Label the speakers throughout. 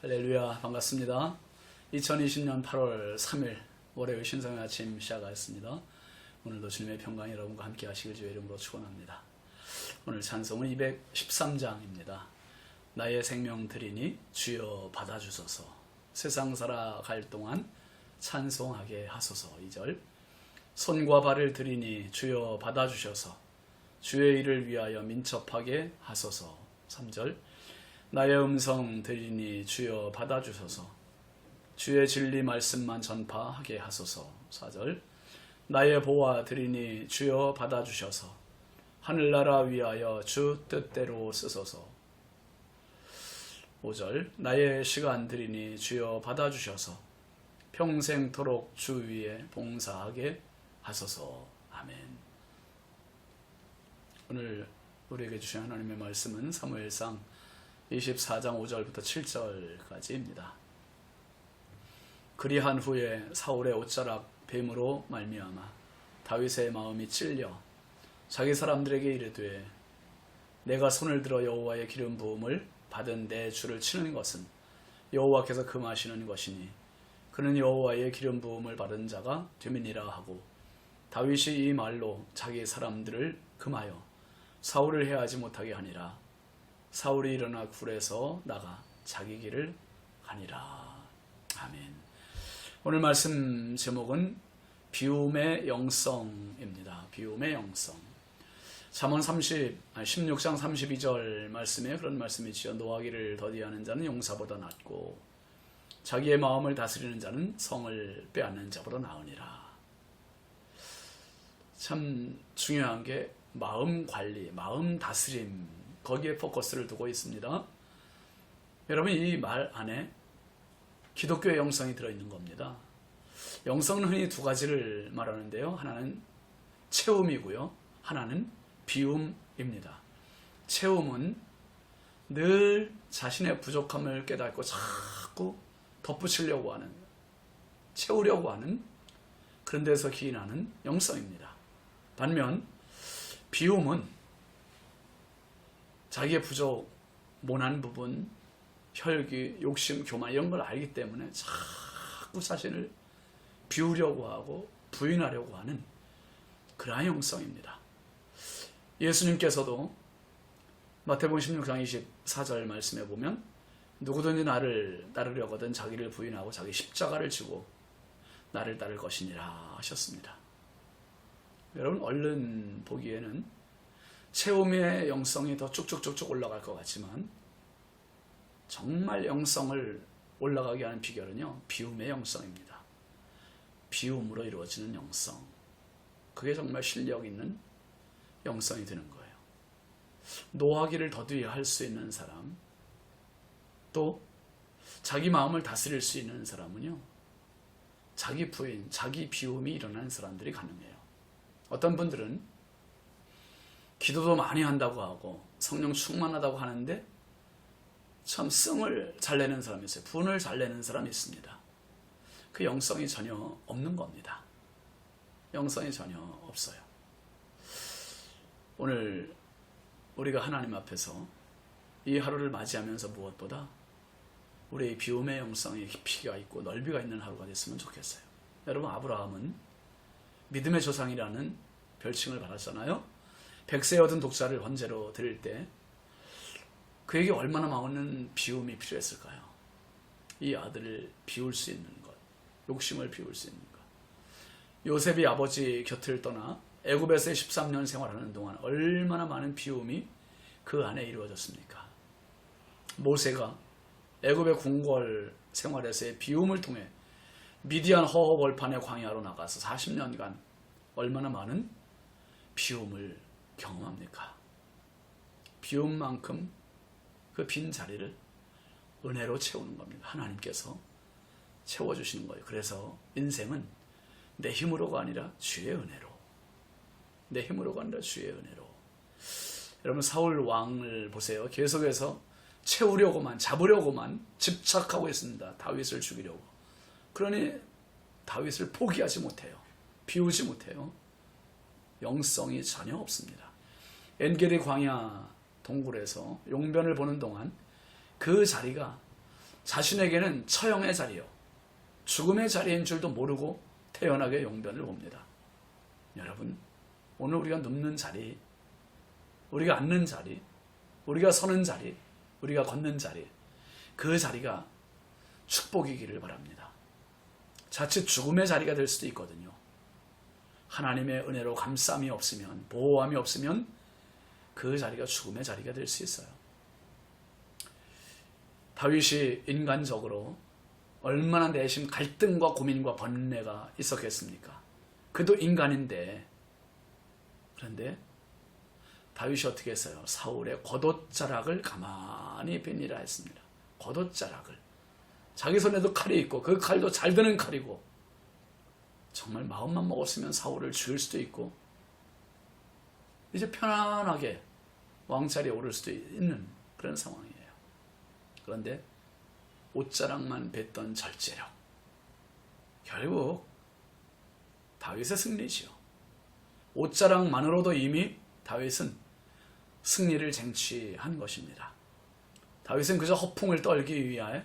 Speaker 1: 할렐루야, 반갑습니다. 2020년 8월 3일 월요일 신성의 아침 시작하였습니다. 오늘도 주님의 평강이 여러분과 함께 하시길 주의 이름으로 축원합니다. 오늘 찬송은 213장입니다. 나의 생명 드리니 주여 받아주소서. 세상 살아갈 동안 찬송하게 하소서. 2절 손과 발을 드리니 주여 받아주셔서 주의 일을 위하여 민첩하게 하소서. 3절 나의 음성 들으니 주여 받아주소서. 주의 진리 말씀만 전파하게 하소서. 4절 나의 보화 들으니 주여 받아주셔서 하늘나라 위하여 주 뜻대로 쓰소서. 5절 나의 시간 들으니 주여 받아주셔서 평생토록 주 위에 봉사하게 하소서. 아멘. 오늘 우리에게 주신 하나님의 말씀은 사무엘상 24장 5절부터 7절까지입니다. 그리한 후에 사울의 옷자락 뱀으로 말미암아 다윗의 마음이 찔려 자기 사람들에게 이르되 내가 손을 들어 여호와의 기름 부음을 받은 내 주를 치는 것은 여호와께서 금하시는 것이니 그는 여호와의 기름 부음을 받은 자가 됨이니라 하고 다윗이 이 말로 자기 사람들을 금하여 사울을 해하지 못하게 하니라. 사울이 일어나 굴에서 나가 자기 길을 가니라. 아멘. 오늘 말씀 제목은 비움의 영성입니다. 비움의 영성. 잠언 16장 32절 말씀에 그런 말씀이지요. 노하기를 더디하는 자는 용사보다 낫고 자기의 마음을 다스리는 자는 성을 빼앗는 자보다 나으니라. 참 중요한 게 마음 관리, 마음 다스림, 거기에 포커스를 두고 있습니다. 여러분, 이 말 안에 기독교의 영성이 들어있는 겁니다. 영성은 흔히 두 가지를 말하는데요. 하나는 채움이고요. 하나는 비움입니다. 채움은 늘 자신의 부족함을 깨닫고 자꾸 덧붙이려고 하는, 채우려고 하는 그런 데서 기인하는 영성입니다. 반면 비움은 자기의 부족, 모난 부분, 혈기, 욕심, 교만 이런 걸 알기 때문에 자꾸 자신을 비우려고 하고 부인하려고 하는 그러한 영성입니다. 예수님께서도 마태복음 16장 24절 말씀에 보면 누구든지 나를 따르려거든 자기를 부인하고 자기 십자가를 지고 나를 따를 것이니라 하셨습니다. 여러분, 얼른 보기에는 채움의 영성이 더 쭉쭉쭉쭉 올라갈 것 같지만 정말 영성을 올라가게 하는 비결은요, 비움의 영성입니다. 비움으로 이루어지는 영성. 그게 정말 실력 있는 영성이 되는 거예요. 노하기를 더디게 할 수 있는 사람, 또 자기 마음을 다스릴 수 있는 사람은요, 자기 부인, 자기 비움이 일어나는 사람들이 가능해요. 어떤 분들은 기도도 많이 한다고 하고 성령 충만하다고 하는데 참 씀을 잘 내는 사람이 있어요. 분을 잘 내는 사람이 있습니다. 그 영성이 전혀 없는 겁니다. 영성이 전혀 없어요. 오늘 우리가 하나님 앞에서 이 하루를 맞이하면서 무엇보다 우리의 비움의 영성의 깊이가 있고 넓이가 있는 하루가 됐으면 좋겠어요. 여러분, 아브라함은 믿음의 조상이라는 별칭을 받았잖아요. 백세 얻은 독자를 번제로 드릴 때 그에게 얼마나 많은 비움이 필요했을까요? 이 아들을 비울 수 있는 것, 욕심을 비울 수 있는 것. 요셉이 아버지 곁을 떠나 애굽에서 13년 생활하는 동안 얼마나 많은 비움이 그 안에 이루어졌습니까? 모세가 애굽의 궁궐 생활에서의 비움을 통해 미디안 허허벌판의 광야로 나가서 40년간 얼마나 많은 비움을 경험합니까? 비움만큼 그 빈 자리를 은혜로 채우는 겁니다. 하나님께서 채워주시는 거예요. 그래서 인생은 내 힘으로가 아니라 주의 은혜로, 내 힘으로가 아니라 주의 은혜로. 여러분, 사울 왕을 보세요. 계속해서 채우려고만, 잡으려고만 집착하고 있습니다. 다윗을 죽이려고. 그러니 다윗을 포기하지 못해요. 비우지 못해요. 영성이 전혀 없습니다. 엔게디 광야 동굴에서 용변을 보는 동안 그 자리가 자신에게는 처형의 자리요, 죽음의 자리인 줄도 모르고 태연하게 용변을 봅니다. 여러분, 오늘 우리가 눕는 자리, 우리가 앉는 자리, 우리가 서는 자리, 우리가 걷는 자리, 그 자리가 축복이기를 바랍니다. 자칫 죽음의 자리가 될 수도 있거든요. 하나님의 은혜로 감싸움이 없으면, 보호함이 없으면 그 자리가 죽음의 자리가 될 수 있어요. 다윗이 인간적으로 얼마나 내심 갈등과 고민과 번뇌가 있었겠습니까? 그도 인간인데, 그런데 다윗이 어떻게 했어요? 사울의 겉옷자락을 가만히 빼니라 했습니다. 겉옷자락을. 자기 손에도 칼이 있고 그 칼도 잘 드는 칼이고, 정말 마음만 먹었으면 사울을 죽일 수도 있고 이제 편안하게 왕자리에 오를 수도 있는 그런 상황이에요. 그런데 옷자락만 뱉던 절제력, 결국 다윗의 승리지요. 옷자락만으로도 이미 다윗은 승리를 쟁취한 것입니다. 다윗은 그저 허풍을 떨기 위하여,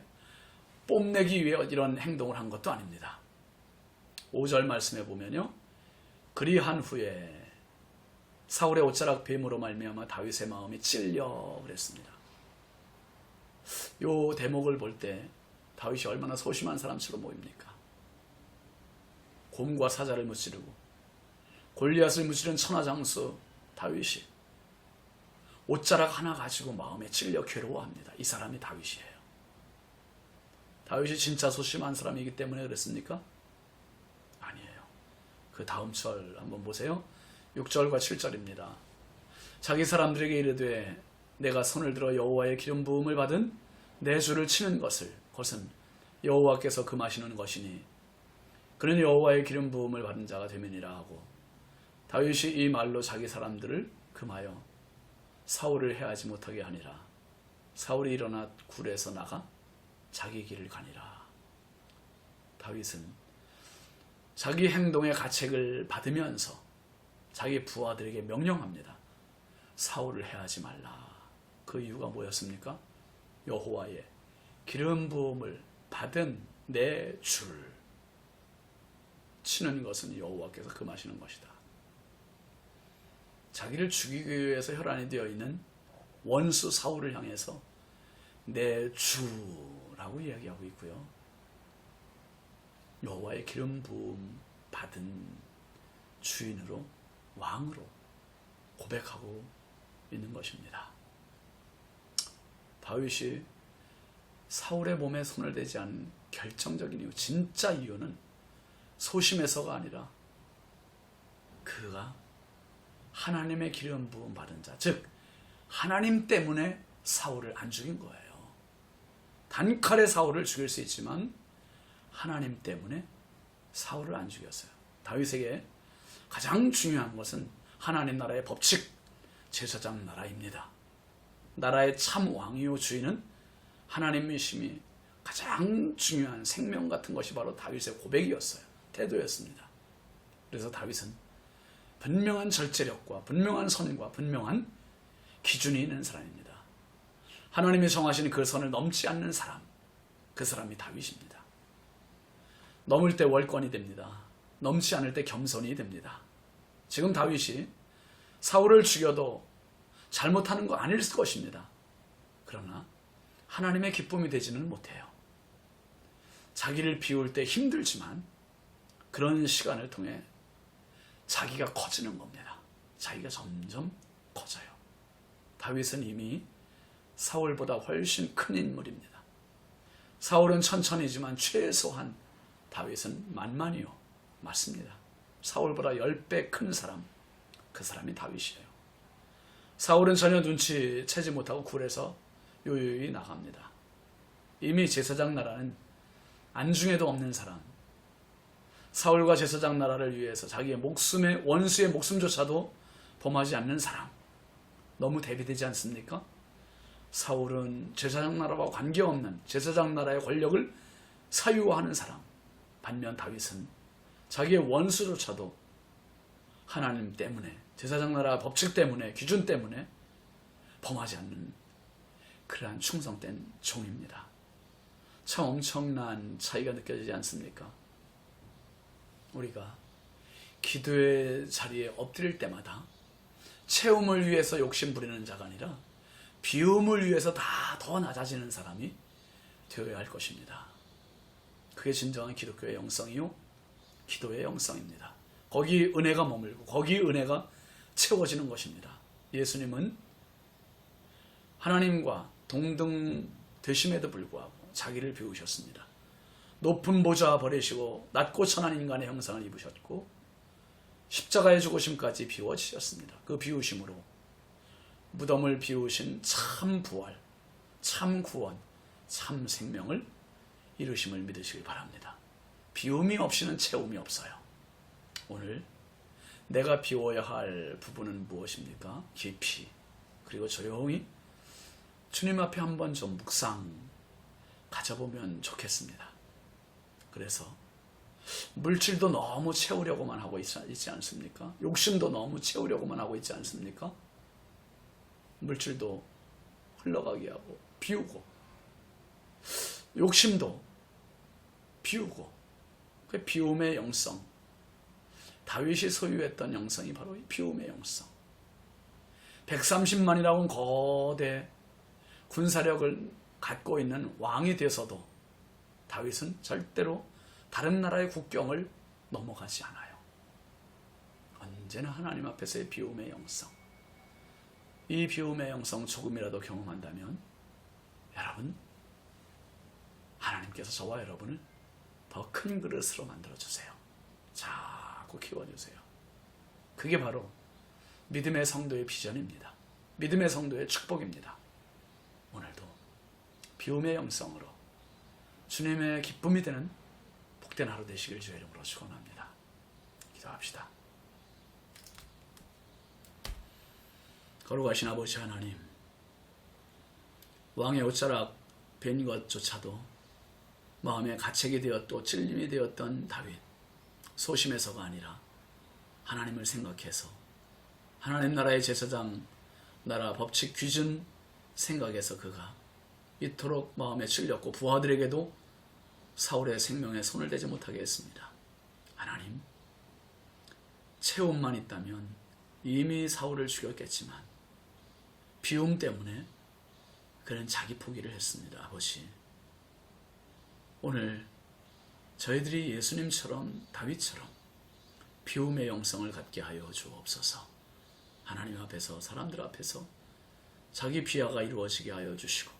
Speaker 1: 뽐내기 위해 이런 행동을 한 것도 아닙니다. 5절 말씀해 보면요, 그리한 후에 사울의 옷자락 뱀으로 말미암아 다윗의 마음이 찔려 그랬습니다. 이 대목을 볼 때 다윗이 얼마나 소심한 사람처럼 보입니까? 곰과 사자를 무찌르고 골리앗을 무찌른 천하장수 다윗이 옷자락 하나 가지고 마음에 찔려 괴로워합니다. 이 사람이 다윗이에요. 다윗이 진짜 소심한 사람이기 때문에 그랬습니까? 아니에요. 그 다음 절 한번 보세요. 6절과 7절입니다. 자기 사람들에게 이르되 내가 손을 들어 여호와의 기름 부음을 받은 내 주를 치는 것을, 그것은 여호와께서 금하시는 것이니 그는 여호와의 기름 부음을 받은 자가 되면이라 하고, 다윗이 이 말로 자기 사람들을 금하여 사울을 해하지 못하게 하니라. 사울이 일어나 굴에서 나가 자기 길을 가니라. 다윗은 자기 행동의 가책을 받으면서 자기 부하들에게 명령합니다. 사울을 해하지 말라. 그 이유가 뭐였습니까? 여호와의 기름 부음을 받은 내 줄 치는 것은 여호와께서 금하시는 것이다. 자기를 죽이기 위해서 혈안이 되어 있는 원수 사울을 향해서 내 주라고 이야기하고 있고요, 여호와의 기름 부음 받은 주인으로, 왕으로 고백하고 있는 것입니다. 다윗이 사울의 몸에 손을 대지 않은 결정적인 이유, 진짜 이유는 소심해서가 아니라 그가 하나님의 기름 부음 받은 자, 즉 하나님 때문에 사울을 안 죽인 거예요. 단칼에 사울을 죽일 수 있지만 하나님 때문에 사울을 안 죽였어요. 다윗에게 가장 중요한 것은 하나님 나라의 법칙, 제사장 나라입니다. 나라의 참 왕이요 주인은 하나님이심이 가장 중요한 생명 같은 것이 바로 다윗의 고백이었어요. 태도였습니다. 그래서 다윗은 분명한 절제력과 분명한 선과 분명한 기준이 있는 사람입니다. 하나님이 정하신 그 선을 넘지 않는 사람, 그 사람이 다윗입니다. 넘을 때 월권이 됩니다. 넘지 않을 때 겸손이 됩니다. 지금 다윗이 사울을 죽여도 잘못하는 거 아닐 것입니다. 그러나 하나님의 기쁨이 되지는 못해요. 자기를 비울 때 힘들지만 그런 시간을 통해 자기가 커지는 겁니다. 자기가 점점 커져요. 다윗은 이미 사울보다 훨씬 큰 인물입니다. 사울은 천천히지만 최소한 다윗은 만만이요. 맞습니다. 사울보다 10배 큰 사람, 그 사람이 다윗이에요. 사울은 전혀 눈치채지 못하고 굴에서 요요히 나갑니다. 이미 제사장 나라는 안중에도 없는 사람, 사울과 제사장 나라를 위해서 자기의 목숨의 원수의 목숨조차도 범하지 않는 사람, 너무 대비되지 않습니까? 사울은 제사장 나라와 관계없는 제사장 나라의 권력을 사유화하는 사람, 반면 다윗은 자기의 원수조차도 하나님 때문에, 제사장 나라 법칙 때문에, 기준 때문에 범하지 않는 그러한 충성된 종입니다. 참 엄청난 차이가 느껴지지 않습니까? 우리가 기도의 자리에 엎드릴 때마다 채움을 위해서 욕심 부리는 자가 아니라 비움을 위해서 다 더 낮아지는 사람이 되어야 할 것입니다. 그게 진정한 기독교의 영성이요, 기도의 영성입니다. 거기 은혜가 머물고 거기 은혜가 채워지는 것입니다. 예수님은 하나님과 동등 되심에도 불구하고 자기를 비우셨습니다. 높은 보좌 버리시고 낮고 천한 인간의 형상을 입으셨고 십자가의 죽으심까지 비워지셨습니다. 그 비우심으로 무덤을 비우신 참 부활, 참 구원, 참 생명을 이루심을 믿으시길 바랍니다. 비움이 없이는 채움이 없어요. 오늘 내가 비워야 할 부분은 무엇입니까? 깊이 그리고 조용히 주님 앞에 한번 좀 묵상 가져보면 좋겠습니다. 그래서 물질도 너무 채우려고만 하고 있지 않습니까? 욕심도 너무 채우려고만 하고 있지 않습니까? 물질도 흘러가게 하고 비우고 욕심도 비우고 그 비움의 영성, 다윗이 소유했던 영성이 바로 이 비움의 영성. 130만이라는 거대 군사력을 갖고 있는 왕이 돼서도 다윗은 절대로 다른 나라의 국경을 넘어가지 않아요. 언제나 하나님 앞에서의 비움의 영성. 이 비움의 영성 조금이라도 경험한다면 여러분, 하나님께서 저와 여러분을 더 큰 그릇으로 만들어주세요. 자꾸 키워주세요. 그게 바로 믿음의 성도의 비전입니다. 믿음의 성도의 축복입니다. 오늘도 비움의 영성으로 주님의 기쁨이 되는 복된 하루 되시길 주의 이름으로 축원합니다. 기도합시다. 거룩하신 아버지 하나님, 왕의 옷자락 벤 것조차도 마음에 가책이 되었고 찔림이 되었던 다윗, 소심해서가 아니라 하나님을 생각해서 하나님 나라의 제사장, 나라 법칙 규준 생각해서 그가 이토록 마음에 찔렸고 부하들에게도 사울의 생명에 손을 대지 못하게 했습니다. 하나님, 체험만 있다면 이미 사울을 죽였겠지만 비움 때문에 그는 자기 포기를 했습니다. 아버지, 오늘 저희들이 예수님처럼 다윗처럼 비움의 영성을 갖게 하여 주옵소서. 하나님 앞에서, 사람들 앞에서 자기 비하가 이루어지게 하여 주시고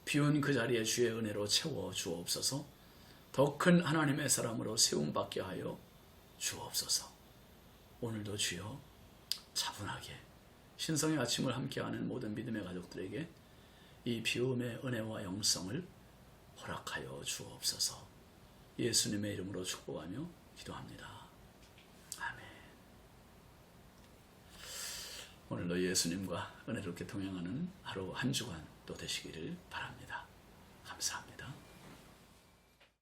Speaker 1: 비운 그 자리에 주의 은혜로 채워 주옵소서. 더 큰 하나님의 사람으로 세움받게 하여 주옵소서. 오늘도 주여 차분하게 신성의 아침을 함께하는 모든 믿음의 가족들에게 이 비움의 은혜와 영성을 허락하여 주옵소서. 예수님의 이름으로 축복하며 기도합니다. 아멘. 오늘도 예수님과 은혜롭게 동행하는 하루 한 주간 또 되시기를 바랍니다. 감사합니다.